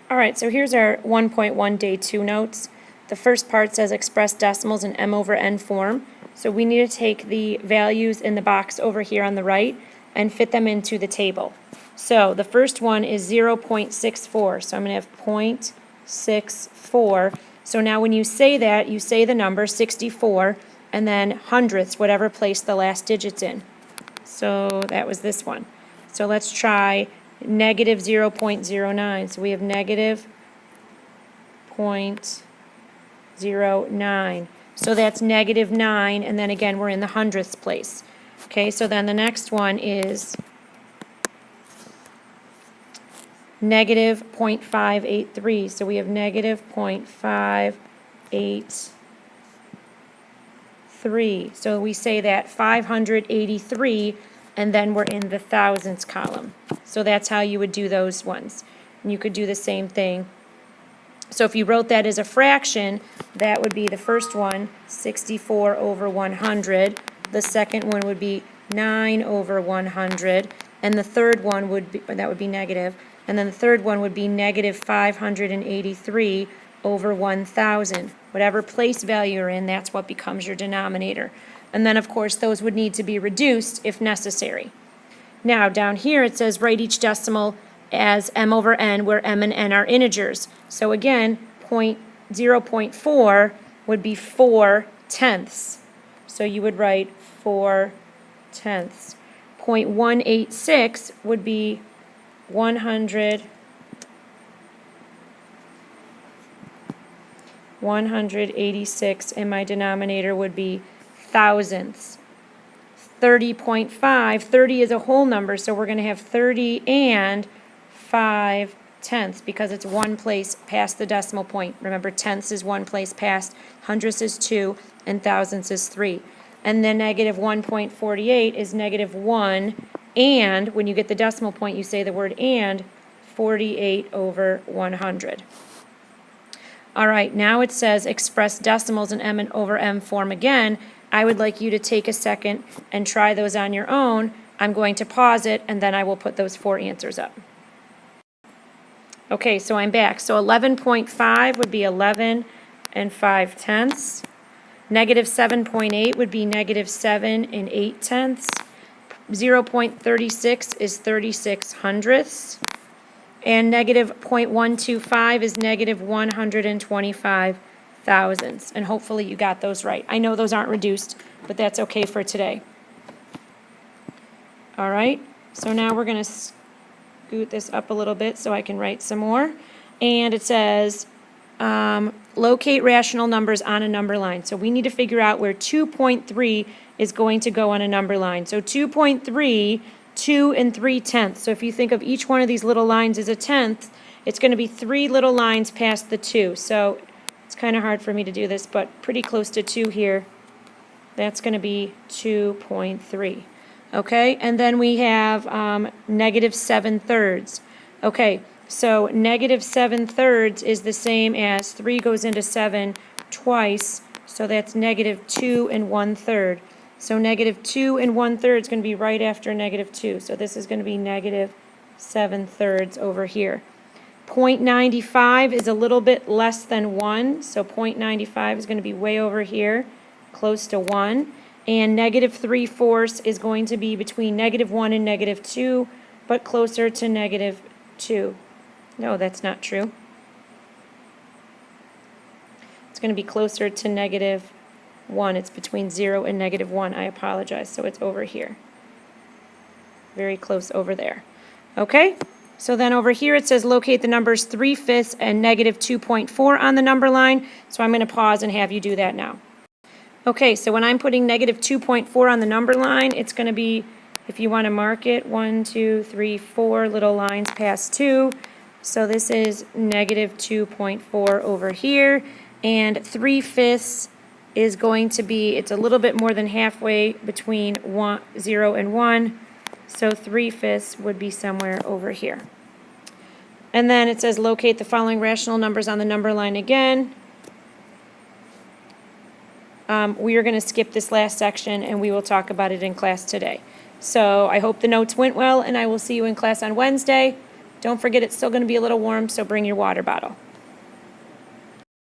All right, so here's our 1.1 day 2 notes. The first part says express decimals in m over n form. So we need to take the values in the box over here on the right and fit them into the table. So the first one is 0.64. So I'm going to have 0.64. So now when you say that, you say the number 64 and then hundredths, whatever place the last digit's in. So that was this one. So let's try negative 0.09. So we have negative 0.09. So that's negative 9, and then again we're in the hundredths place. Okay, so then the next one is negative 0.583. So we have negative 0.583. So we say that 583, and then we're in the thousandths column. So that's how you would do those ones. And you could do the same thing. So if you wrote that as a fraction, that would be the first one, 64 over 100. The second one would be 9 over 100. And the third one would be, that would be negative. And then the third one would be negative 583 over 1,000. Whatever place value you're in, that's what becomes your denominator. And then, of course, those would need to be reduced if necessary. Now, down here it says write each decimal as m over n, where m and n are integers. So again, 0.4 would be 4/10. So you would write 4/10. 0.186 would be 186, and my denominator would be thousandths. 30.5, 30 is a whole number, so we're going to have 30 and 5/10 because it's one place past the decimal point. Remember, tenths is one place past, hundredths is 2, and thousandths is 3. And then negative 1.48 is negative 1, and when you get the decimal point, you say the word and, 48 over 100. All right, now it says express decimals in m and over m form again. I would like you to take a second and try those on your own. I'm going to pause it, and then I will put those 4 answers up. Okay, so I'm back. So 11.5 would be 11 and 5/10. Negative 7.8 would be negative 7 and 8/10. 0.36 is 36 hundredths. And negative 0.125 is negative 125 thousandths. And hopefully you got those right. I know those aren't reduced, but that's okay for today. All right, so now we're going to scoot this up a little bit so I can write some more. And it says, locate rational numbers on a number line. So we need to figure out where 2.3 is going to go on a number line. So 2.3, 2 and 3/10. So if you think of each one of these little lines as a tenth, it's going to be 3 little lines past the 2. So it's kind of hard for me to do this, but pretty close to 2 here. That's going to be 2.3. Okay, and then we have negative 7/3. Okay, so negative 7/3 is the same as 3 goes into 7 twice, so that's negative 2 and 1/3. So negative 2 and 1/3 is going to be right after negative 2. So this is going to be negative 7/3 over here. 0.95 is a little bit less than 1. So 0.95 is going to be way over here, close to 1. And negative 3/4 is going to be between negative 1 and negative 2, but closer to negative 2. No, that's not true. It's going to be closer to negative 1. It's between 0 and negative 1. I apologize. So it's over here. Very close over there. Okay? So then over here it says locate the numbers 3/5 and negative 2.4 on the number line. So I'm going to pause and have you do that now. Okay, so when I'm putting negative 2.4 on the number line, it's going to be, if you want to mark it, 1, 2, 3, 4 little lines past 2. So this is negative 2.4 over here. And 3/5 is going to be, it's a little bit more than halfway between 0 and 1. So 3/5 would be somewhere over here. And then it says locate the following rational numbers on the number line again. We are going to skip this last section and we will talk about it in class today. So I hope the notes went well, and I will see you in class on Wednesday. Don't forget, it's still gonna be a little warm, so bring your water bottle.